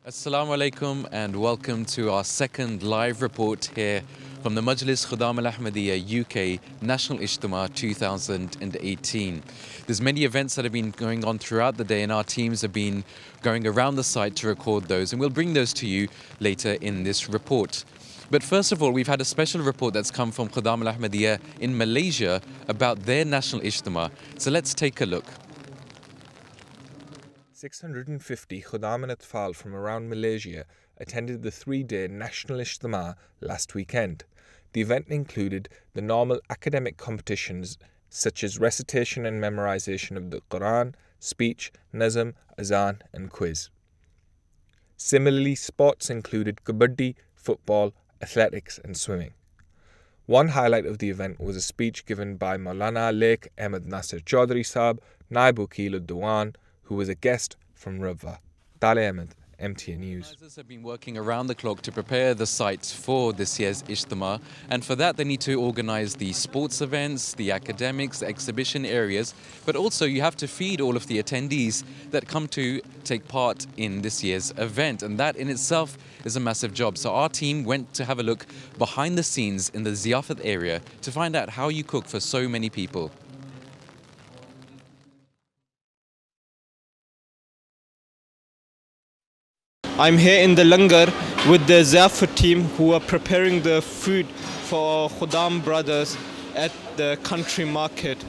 Assalamu alaikum and welcome to our second live report here from the Majlis Khuddamul Ahmadiyya UK National Ijtema 2018. There's many events that have been going on throughout the day and our teams have been going around the site to record those, and we'll bring those to you later in this report. But first of all, we've had a special report that's come from Khuddamul Ahmadiyya in Malaysia about their National Ijtema. So let's take a look. 650 Khuddam and Atfal from around Malaysia attended the three-day National Ijtema last weekend. The event included the normal academic competitions such as recitation and memorization of the Quran, speech, nazm, azan and quiz. Similarly, sports included kabaddi, football, athletics and swimming. One highlight of the event was a speech given by Maulana Lake Ahmed Nasir Chaudhry Saab, Naib Wakil Ad-Diwan, who was a guest from Rabwa. Dale Ahmed, MTA News. Organizers have been working around the clock to prepare the site for this year's Ijtema, and for that they need to organize the sports events, the academics, the exhibition areas, but also you have to feed all of the attendees that come to take part in this year's event, and that in itself is a massive job. So our team went to have a look behind the scenes in the Ziyafat area to find out how you cook for so many people. I'm here in the Langar with the Ziyafat team who are preparing the food for Khuddam brothers at the country market.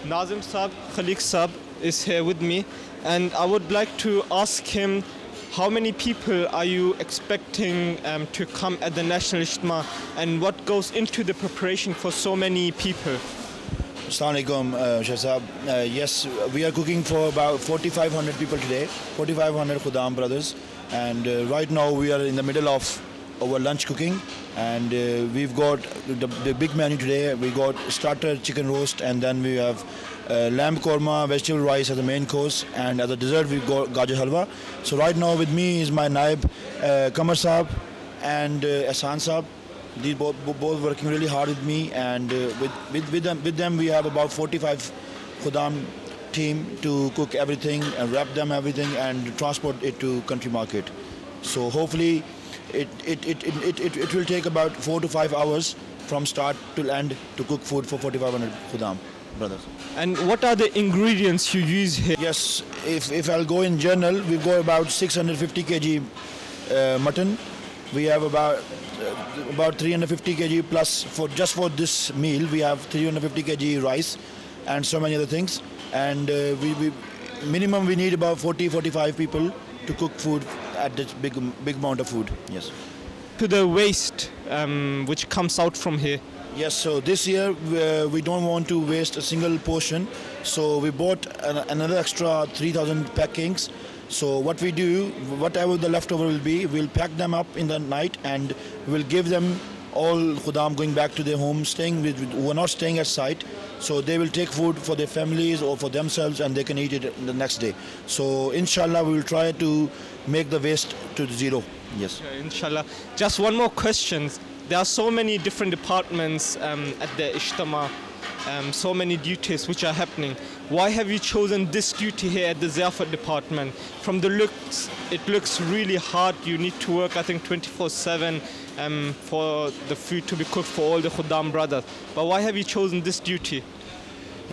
Nazim Saab, Khalik Saab is here with me, and I would like to ask him, how many people are you expecting to come at the National Ijtema, and what goes into the preparation for so many people? Assalamu alaikum, Shahzab. Yes, we are cooking for about 4,500 people today, 4,500 Khuddam brothers. And right now we are in the middle of our lunch cooking, and we've got the big menu today. We got starter chicken roast, and then we have lamb korma, vegetable rice as the main course, and as a dessert we've got gajar halwa. So right now with me is my naib Kamar Saab and Ahsan Saab. These both working really hard with me, and with them we have about 45 Khuddam team to cook everything and wrap them everything and transport it to country market. So hopefully it will take about 4 to 5 hours from start to end to cook food for 4,500 Khuddam brothers. And what are the ingredients you use here? Yes, if I'll go in general, we've got about 650 kg mutton. We have about 350 kg plus just for this meal. We have 350 kg rice and so many other things. And we minimum we need about 40-45 people to cook food at this big amount of food. Yes. To the waste which comes out from here. Yes. So this year we don't want to waste a single portion. So we bought another extra 3,000 packings. So what we do, whatever the leftover will be, we'll pack them up in the night and we'll give them all Khuddam going back to their home, who are not staying at site. So they will take food for their families or for themselves, and they can eat it the next day. So inshallah we will try to make the waste to zero. Yes. Okay, inshallah. Just one more question. There are so many different departments at the Ijtema, so many duties which are happening. Why have you chosen this duty here at the Ziyafat department? From the looks, it looks really hard. You need to work, I think, 24/7 for the food to be cooked for all the Khuddam brothers. But why have you chosen this duty?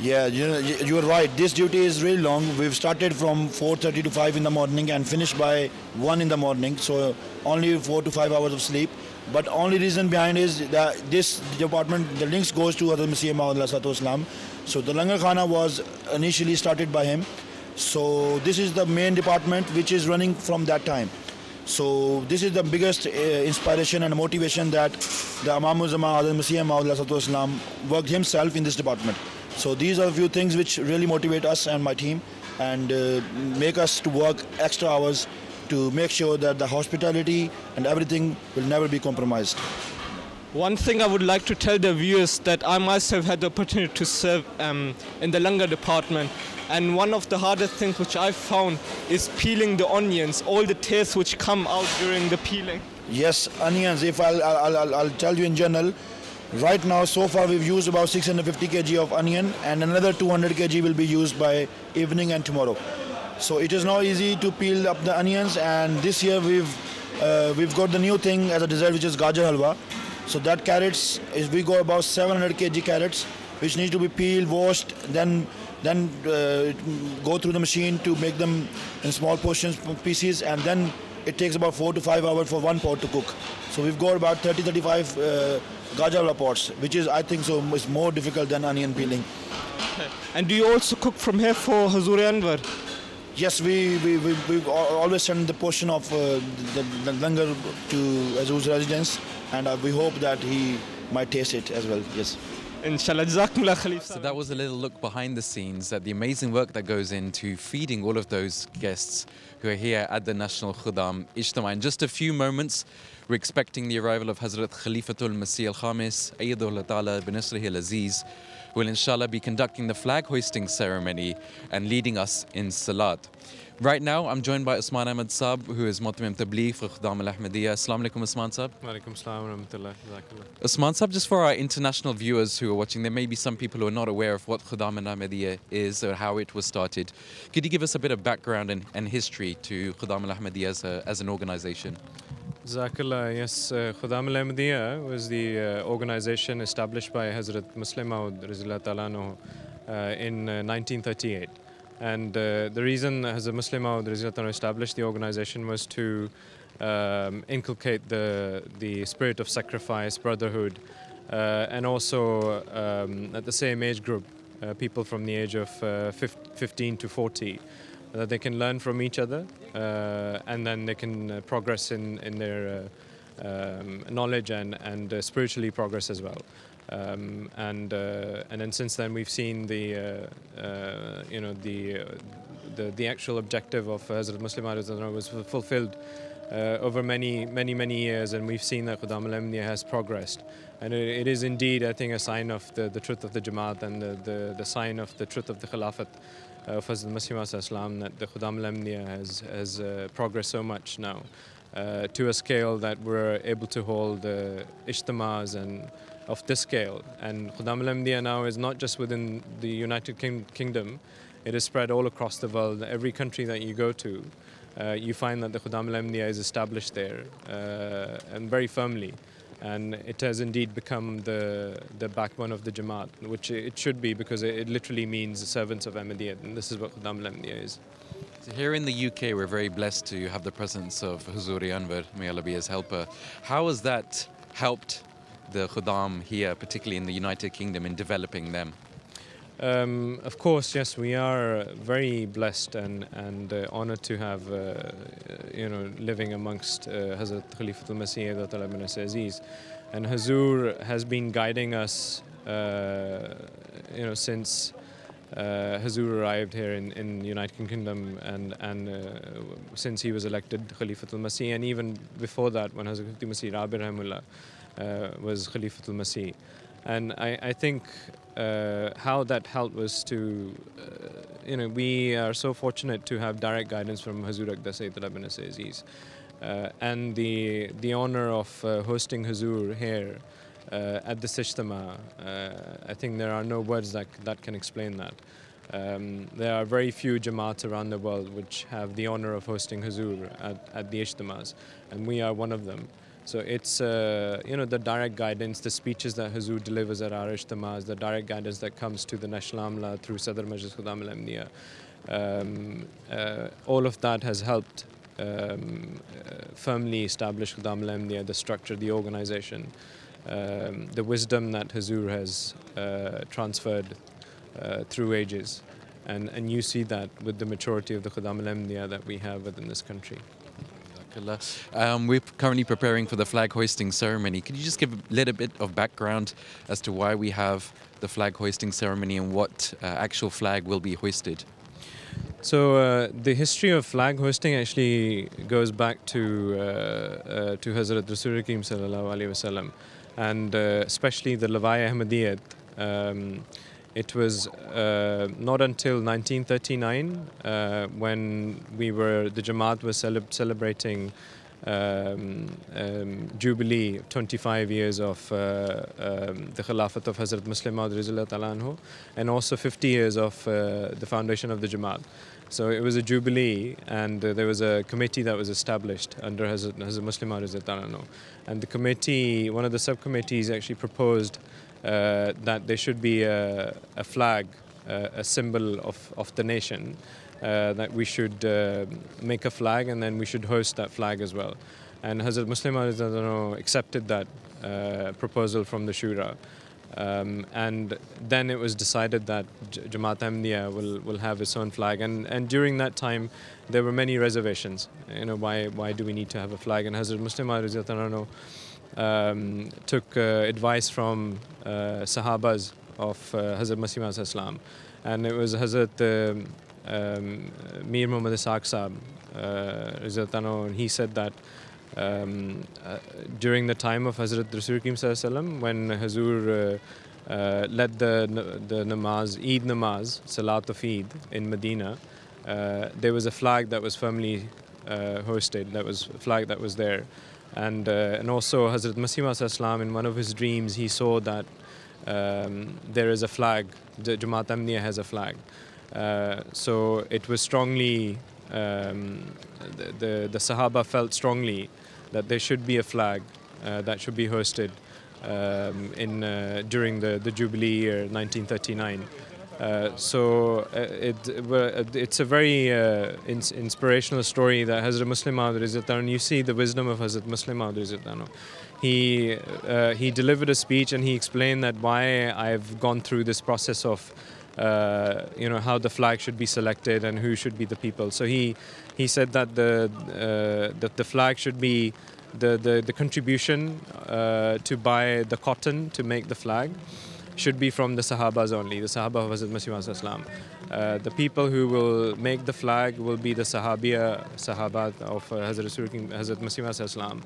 Yeah, you're right. This duty is really long. We've started from 4:30 to 5 in the morning and finished by 1 in the morning. So only 4 to 5 hours of sleep. But only reason behind is that this department, the links goes to Hazrat Masih Maud. So the Langar Khana was initially started by him. So this is the main department which is running from that time. So this is the biggest inspiration and motivation that the Imam Uzama Hazrat Masih Maud worked himself in this department. So these are a few things which really motivate us and my team and make us to work extra hours to make sure that the hospitality and everything will never be compromised. One thing I would like to tell the viewers that I myself had the opportunity to serve in the Langar department, and one of the hardest things which I found is peeling the onions, all the taste which come out during the peeling. Yes, onions. If I'll tell you in general, right now so far we've used about 650 kg of onion, and another 200 kg will be used by evening and tomorrow. So it is not easy to peel up the onions, and this year we've got the new thing as a dessert, which is gajar halwa. So that carrots is, we go about 700 kg carrots, which need to be peeled, washed, then go through the machine to make them in small portions, pieces, and then it takes about 4 to 5 hours for one pot to cook. So we've got about 35 gajar halwa pots, which is, I think, so is more difficult than onion peeling. And do you also cook from here for Hazur Anwar? Yes, we always send the portion of the langar to Hazur's residence, and we hope that he might taste it as well. Yes. Inshallah. Jazakumullah Khalif. So that was a little look behind the scenes at the amazing work that goes into feeding all of those guests who are here at the National Khuddam Ijtema. In just a few moments, we're expecting the arrival of Hazrat Khalifatul Masih al-Khamis, Ayyadullah Ta'ala bin Nasrihi al-Aziz, who will inshallah be conducting the flag hoisting ceremony and leading us in Salat. Right now, I'm joined by Usman Ahmed Saab, who is Mu'tamim Tabligh for Khuddamul Ahmadiyya. Assalamu alaikum, Usman Saab. Wa alaikum assalam wa rahmatullah. Usman Saab, just for our international viewers who are watching, there may be some people who are not aware of what Khuddamul Ahmadiyya is or how it was started. Could you give us a bit of background and history to Khuddamul Ahmadiyya as an organization? Jazakallah. Yes, Khuddamul Ahmadiyya was the organization established by Hazrat Muslim Maud Rizallahu Ta'ala anhu, in 1938. And the reason Hazrat Muslim Maud Rizallahu Ta'ala established the organization was to inculcate the spirit of sacrifice, brotherhood, and also at the same age group, people from the age of 15 to 40, that they can learn from each other, and then they can progress in their knowledge and spiritually progress as well. And then since then we've seen the actual objective of Hazrat Muslim Maud was fulfilled over many years, and we've seen that Khuddamul Ahmadiyya has progressed, and it is indeed, I think, a sign of the truth of the Jamaat and the sign of the truth of the Khilafat of Hazrat Masih Maud that the Khuddamul Ahmadiyya has progressed so much now to a scale that we're able to hold ijtemas and of this scale. And Khuddamul Ahmadiyya now is not just within the United Kingdom, it is spread all across the world. Every country that you go to, you find that the Khuddamul Ahmadiyya is established there and very firmly. And it has indeed become the backbone of the Jamaat, which it should be, because it literally means the servants of Ahmadiyya, and this is what Khuddamul Ahmadiyya is. So here in the UK, we're very blessed to have the presence of Huzuri Anwar, may Allah be his helper. How has that helped the Khuddam here, particularly in the United Kingdom, in developing them? Of course, yes, we are very blessed and honored to have, living amongst Hazrat Khalifatul Masih bin Aziz. And Hazur has been guiding us, since Hazur arrived here in the United Kingdom, and since he was elected Khalifatul Masih, and even before that, when Hazrat Masih Rabi Rahimullah was Khalifatul Masih. And I think how that helped was to, we are so fortunate to have direct guidance from Hazur Aqdas Sayyidullah bin Aziz. And the honor of hosting Hazur here at the Ijtema, I think there are no words that can explain that. There are very few Jamaats around the world which have the honor of hosting Hazur at the Ijtemas, and we are one of them. So it's, the direct guidance, the speeches that Hazur delivers at our Ijtemas, the direct guidance that comes to the National Amla through Sadr Majlis Khuddamul Ahmadiyya, all of that has helped firmly establish Khuddamul Ahmadiyya, the structure, the organization, the wisdom that Hazur has transferred through ages. And you see that with the maturity of the Khuddamul Ahmadiyya that we have within this country. We're currently preparing for the flag hoisting ceremony. Could you just give a little bit of background as to why we have the flag hoisting ceremony and what actual flag will be hoisted? So the history of flag hoisting actually goes back to Hazrat Rasul Kareem Sallallahu Alaihi Wasallam, and especially the Lawai Ahmadiyyat. It was not until 1939 when the Jamaat was celebrating jubilee, 25 years of the Khilafat of Hazrat Muslim Maud Rizallahu Ta'ala Anhu, and also 50 years of the foundation of the Jamaat. So it was a jubilee, and there was a committee that was established under Hazrat Muslim Maud Rizallahu Ta'ala Anhu. And the committee, one of the subcommittees actually proposed that there should be a flag, a symbol of the nation, that we should make a flag, and then we should host that flag as well. And Hazrat Muslim Maud accepted that proposal from the Shura. And then it was decided that Jamaat Ahmadiyya will have its own flag. And during that time, there were many reservations. Why do we need to have a flag? And Hazrat Muslim Maud took advice from Sahabas of Hazrat Masih Maud Islam. And it was Hazrat Mir Muhammad Ishaq Sahab, and he said that during the time of Hazrat Rasul Karim when Hazur led the namaz, Eid namaz, Salat of Eid in Medina, there was a flag that was firmly hosted, that was a flag that was there. And also Hazrat Masih Maud in one of his dreams, he saw that there is a flag, the Jamaat Ahmadiyya has a flag. So it was strongly, the Sahaba felt strongly that there should be a flag that should be hosted during the Jubilee year 1939. So it's a very inspirational story that Hazrat Muslim Maud, you see the wisdom of Hazrat Muslim Maud. He delivered a speech, and he explained that why I've gone through this process of how the flag should be selected and who should be the people. So he said that the flag should be the contribution to buy the cotton to make the flag should be from the Sahabas only, the Sahaba of Hazrat Masih Maud Islam. The people who will make the flag will be the Sahabat of Hazrat Masih Maud Islam.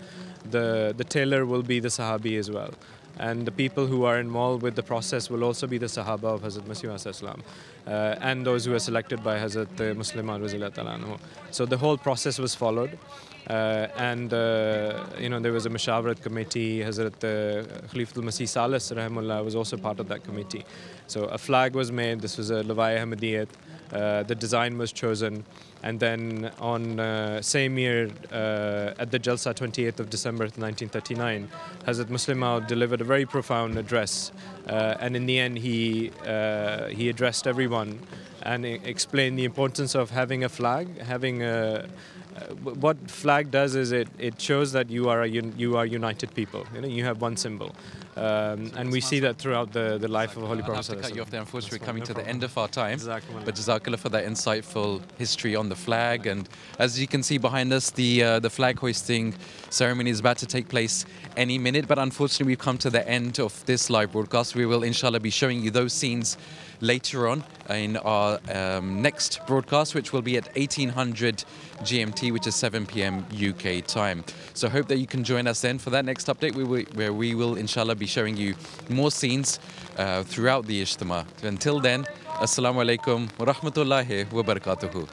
The tailor will be the Sahabi as well. And the people who are involved with the process will also be the Sahaba of Hazrat Masih Maud Islam, and those who are selected by Hazrat Muslim Maud Rizallahu Ta'ala Anhu. So the whole process was followed, and there was a Mashawarat committee. Hazrat Khalifatul Masih Salis Rahimullah was also part of that committee. So a flag was made. This was a Lawai Ahmadiyyat. The design was chosen. And then on same year, at the Jalsa, 28th of December 1939, Hazrat Muslim Maud delivered a very profound address. And in the end, he addressed everyone and explained the importance of having a flag. What flag does is it shows that you are united people. You have one symbol. And we see that throughout the life of Holy Prophet. I have to cut you off there. Unfortunately, we're coming to the end of our time. But Jazakallah for that insightful history on the flag. And as you can see behind us, the flag hoisting ceremony is about to take place any minute. But unfortunately, we've come to the end of this live broadcast. We will, inshallah, be showing you those scenes later on in our next broadcast, which will be at 1800 GMT, which is 7 p.m. UK time. So I hope that you can join us then for that next update, where we will, inshallah, be showing you more scenes throughout the Ijtema. Until then, Assalamu alaikum wa rahmatullahi wa barakatuhu.